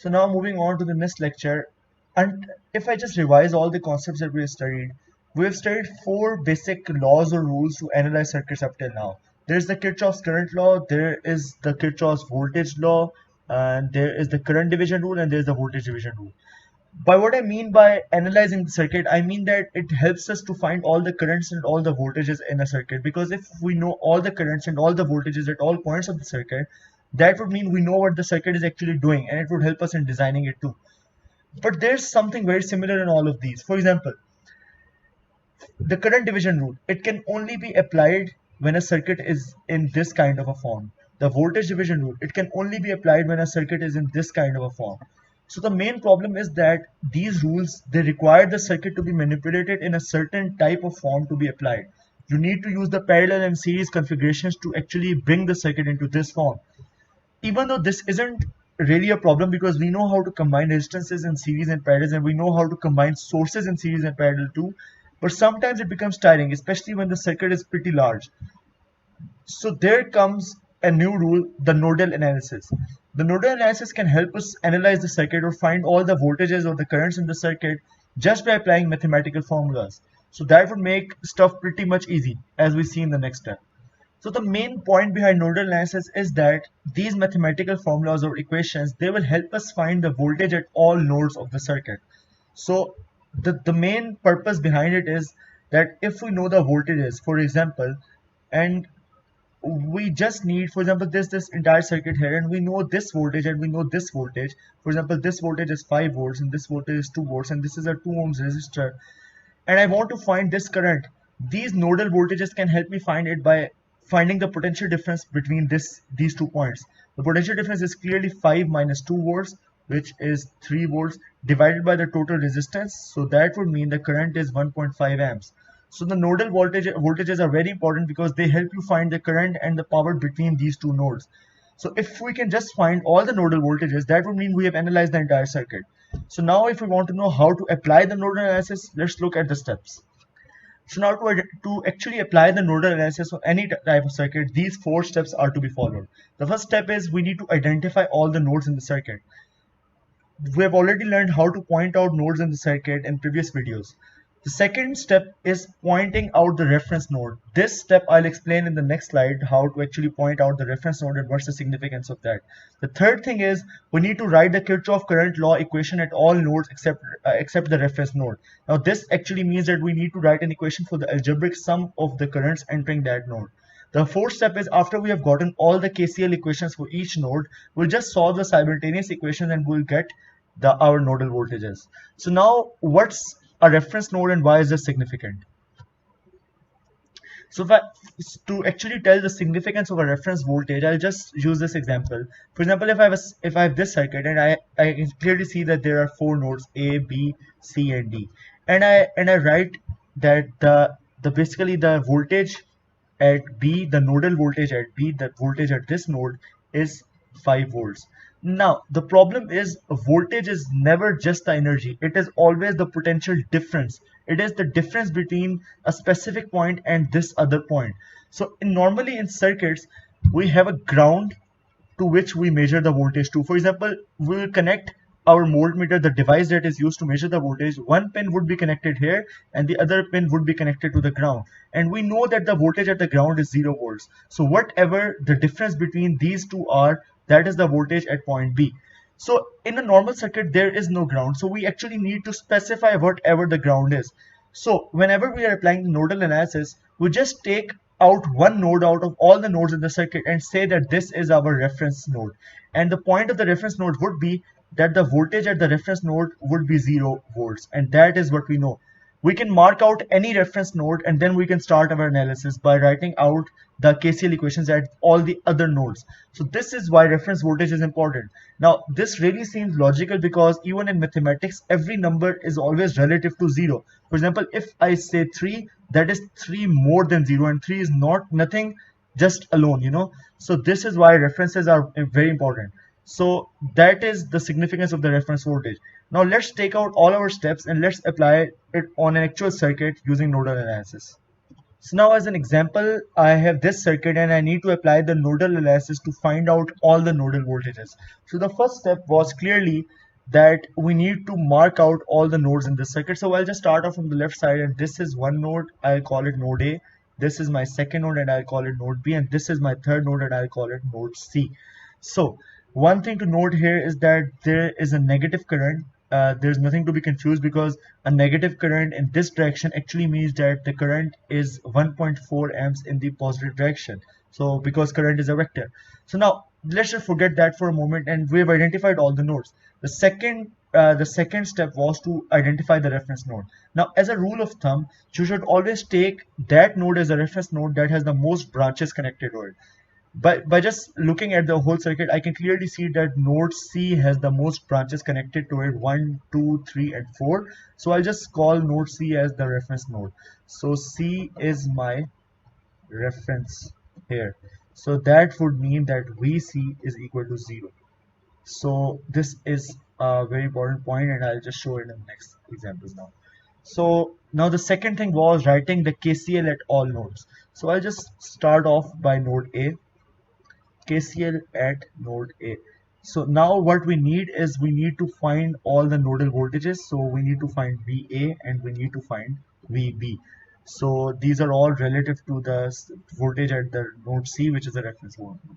So now moving on to the next lecture, and if I just revise all the concepts that we have studied four basic laws or rules to analyze circuits up till now. There's the Kirchoff's current law, there is the Kirchoff's voltage law, and there is the current division rule, and there's the voltage division rule. By what I mean by analyzing the circuit, I mean that it helps us to find all the currents and all the voltages in a circuit. Because if we know all the currents and all the voltages at all points of the circuit, that would mean we know what the circuit is actually doing, and it would help us in designing it too. But there's something very similar in all of these. For example, the current division rule, it can only be applied when a circuit is in this kind of a form. The voltage division rule, it can only be applied when a circuit is in this kind of a form. So the main problem is that these rules, they require the circuit to be manipulated in a certain type of form to be applied. You need to use the parallel and series configurations to actually bring the circuit into this form. Even though this isn't really a problem, because we know how to combine resistances in series and parallel, and we know how to combine sources in series and parallel too, but sometimes it becomes tiring, especially when the circuit is pretty large. So there comes a new rule, the nodal analysis. The nodal analysis can help us analyze the circuit or find all the voltages or the currents in the circuit just by applying mathematical formulas. So that would make stuff pretty much easy, as we see in the next step. So the main point behind nodal analysis is that these mathematical formulas or equations, they will help us find the voltage at all nodes of the circuit. So the main purpose behind it is that if we know the voltages, for example, and we just need, for example, this entire circuit here, and we know this voltage and we know this voltage. For example, this voltage is 5 volts and this voltage is 2 volts, and this is a 2 ohms resistor, and I want to find this current. These nodal voltages can help me find it by finding the potential difference between these 2 points. The potential difference is clearly 5 minus 2 volts, which is 3 volts, divided by the total resistance. So that would mean the current is 1.5 amps. So the nodal voltages are very important because they help you find the current and the power between these two nodes. So if we can just find all the nodal voltages, that would mean we have analyzed the entire circuit. So now if we want to know how to apply the nodal analysis, let's look at the steps. So now to actually apply the nodal analysis on any type of circuit, these 4 steps are to be followed. The first step is we need to identify all the nodes in the circuit. We have already learned how to point out nodes in the circuit in previous videos. The second step is pointing out the reference node. This step I'll explain in the next slide, how to actually point out the reference node and what's the significance of that. The third thing is we need to write the Kirchoff current law equation at all nodes except the reference node. Now this actually means that we need to write an equation for the algebraic sum of the currents entering that node. The fourth step is after we have gotten all the KCL equations for each node, we'll just solve the simultaneous equations and we'll get our nodal voltages. So now what's a reference node and why is this significant? So to actually tell the significance of a reference voltage, I'll just use this example. For example, if I have this circuit and I can clearly see that there are 4 nodes A, B, C, and D, and I write that the basically the voltage at B, the nodal voltage at B, the voltage at this node is 5 volts. Now, the problem is voltage is never just the energy. It is always the potential difference. It is the difference between a specific point and this other point. So normally in circuits, we have a ground to which we measure the voltage to. For example, we will connect our voltmeter, the device that is used to measure the voltage. One pin would be connected here and the other pin would be connected to the ground. And we know that the voltage at the ground is 0 volts. So whatever the difference between these two are, that is the voltage at point B. So in a normal circuit, there is no ground. So we actually need to specify whatever the ground is. So whenever we are applying the nodal analysis, we just take out one node out of all the nodes in the circuit and say that this is our reference node. And the point of the reference node would be that the voltage at the reference node would be 0 volts. And that is what we know. We can mark out any reference node and then we can start our analysis by writing out the KCL equations at all the other nodes. So this is why reference voltage is important. Now this really seems logical because even in mathematics, every number is always relative to 0. For example, if I say 3, that is 3 more than 0, and 3 is nothing just alone, you know. So this is why references are very important. So that is the significance of the reference voltage. Now let's take out all our steps and let's apply it on an actual circuit using nodal analysis. So now as an example, I have this circuit and I need to apply the nodal analysis to find out all the nodal voltages. So the first step was clearly that we need to mark out all the nodes in this circuit. So I'll just start off from the left side, and this is one node, I'll call it node A. This is my second node and I'll call it node B, and this is my third node and I'll call it node C. So one thing to note here is that there is a negative current. There's nothing to be confused, because a negative current in this direction actually means that the current is 1.4 amps in the positive direction. So because current is a vector. So now let's just forget that for a moment, and we've identified all the nodes. The second step was to identify the reference node. Now, as a rule of thumb, you should always take that node as a reference node that has the most branches connected to it. But by just looking at the whole circuit, I can clearly see that node C has the most branches connected to it, 1, 2, 3, and 4. So I'll just call node C as the reference node. So C is my reference here. So that would mean that VC is equal to 0. So this is a very important point, and I'll just show it in the next examples now. So now the second thing was writing the KCL at all nodes. So I'll just start off by node A. KCL at node A. So now what we need is we need to find all the nodal voltages. So we need to find VA and we need to find VB. So these are all relative to the voltage at the node C, which is the reference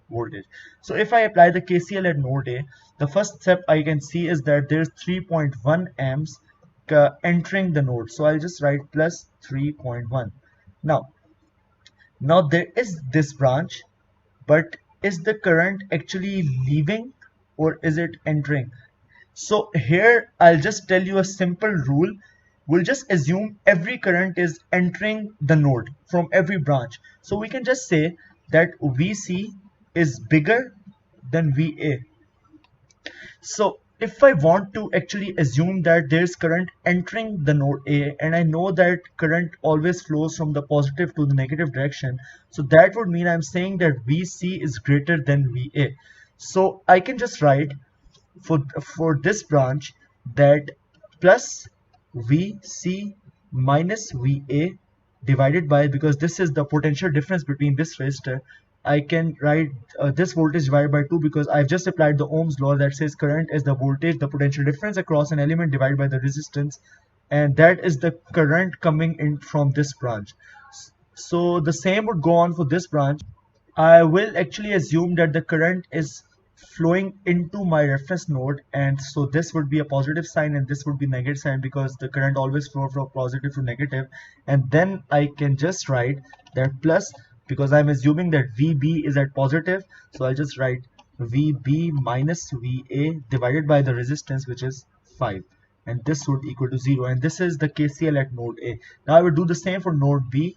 voltage. So if I apply the KCL at node A, the first step I can see is that there's 3.1 amps entering the node. So I'll just write plus 3.1. Now there is this branch, but is the current actually leaving or is it entering? So here I'll just tell you a simple rule. We'll just assume every current is entering the node from every branch. So we can just say that VC is bigger than VA. So if I want to actually assume that there's current entering the node A, and I know that current always flows from the positive to the negative direction, so that would mean I'm saying that VC is greater than VA. So I can just write for this branch that plus VC minus VA divided by, because this is the potential difference between this resistor, I can write this voltage divided by 2, because I've just applied the Ohm's law that says current is the voltage, the potential difference across an element divided by the resistance, and that is the current coming in from this branch. So the same would go on for this branch. I will actually assume that the current is flowing into my reference node, and so this would be a positive sign and this would be negative sign, because the current always flows from positive to negative. And then I can just write that plus, because I'm assuming that VB is at positive, so I'll just write VB minus VA divided by the resistance, which is 5, and this would equal to 0, and this is the KCL at node A. Now I would do the same for node B.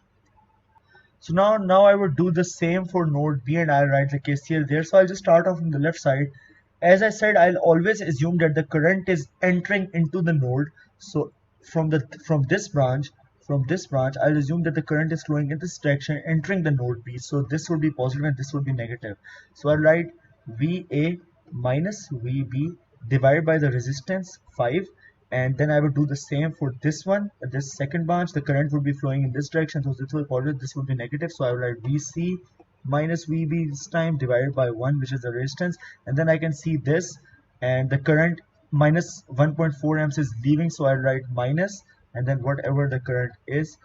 So now I would do the same for node B, and I'll write the KCL there. So I'll just start off from the left side. As I said, I'll always assume that the current is entering into the node. So from this branch, I'll assume that the current is flowing in this direction, entering the node B. So this would be positive and this would be negative. So I'll write VA minus VB divided by the resistance 5. And then I would do the same for this one, this second branch. The current would be flowing in this direction, so this will be positive, this would be negative. So I will write VC minus VB this time divided by 1, which is the resistance. And then I can see this, and the current minus 1.4 amps is leaving, so I'll write minus, and then whatever the current is,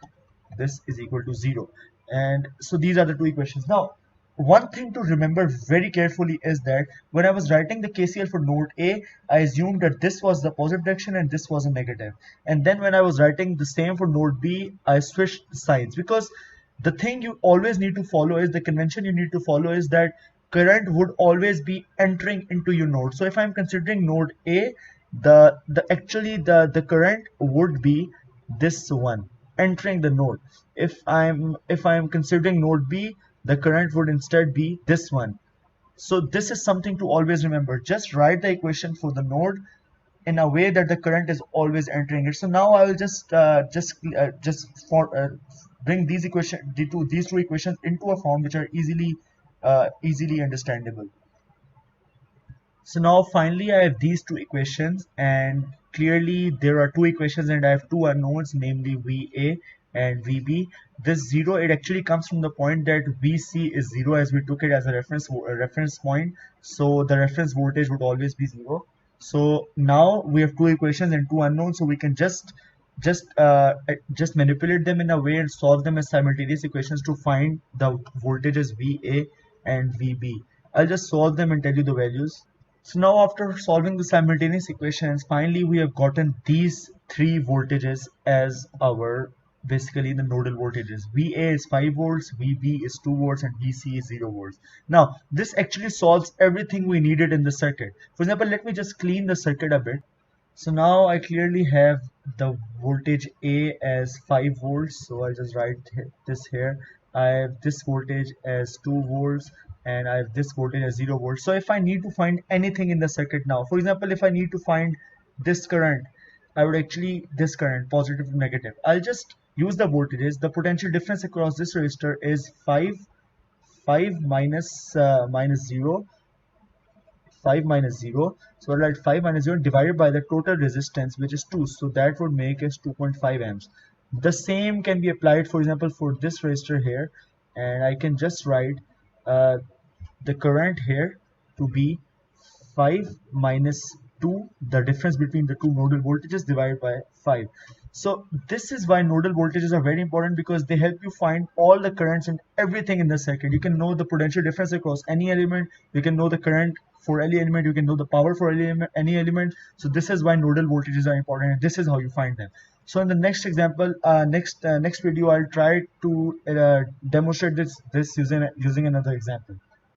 this is equal to 0. And so these are the two equations. Now one thing to remember very carefully is that when I was writing the KCL for node A, I assumed that this was the positive direction and this was a negative. And then when I was writing the same for node B, I switched signs, because the thing you always need to follow is, the convention you need to follow is that current would always be entering into your node. So if I'm considering node A, the current would be this one entering the node. If I'm considering node B, the current would instead be this one. So this is something to always remember. Just write the equation for the node in a way that the current is always entering it. So now I will just bring these two equations into a form which are easily understandable. So now finally I have these two equations, and clearly there are two equations and I have two unknowns, namely VA and VB. This 0, it actually comes from the point that VC is 0, as we took it as a reference point. So the reference voltage would always be 0. So now we have two equations and two unknowns, so we can just manipulate them in a way and solve them as simultaneous equations to find the voltages VA and VB. I'll just solve them and tell you the values. So now after solving the simultaneous equations, finally we have gotten these three voltages as our basically the nodal voltages. VA is 5 volts, VB is 2 volts, and VC is 0 volts. Now this actually solves everything we needed in the circuit. For example, let me just clean the circuit a bit. So now I clearly have the voltage A as 5 volts, so I just write this here. I have this voltage as 2 volts and I have this voltage as 0 volts. So if I need to find anything in the circuit now, for example, if I need to find this current, I would actually, this current, positive to negative, I'll just use the voltages. The potential difference across this resistor is 5 minus 0, 5 minus 0. So I'll write 5 minus 0 divided by the total resistance, which is 2. So that would make us 2.5 amps. The same can be applied, for example, for this resistor here. And I can just write the current here to be 5 minus 2, the difference between the two nodal voltages, divided by 5. So this is why nodal voltages are very important, because they help you find all the currents and everything in the circuit. You can know the potential difference across any element, you can know the current for any element, you can know the power for any element. So this is why nodal voltages are important, and this is how you find them. So in the next example, next video, I'll try to demonstrate this using another example.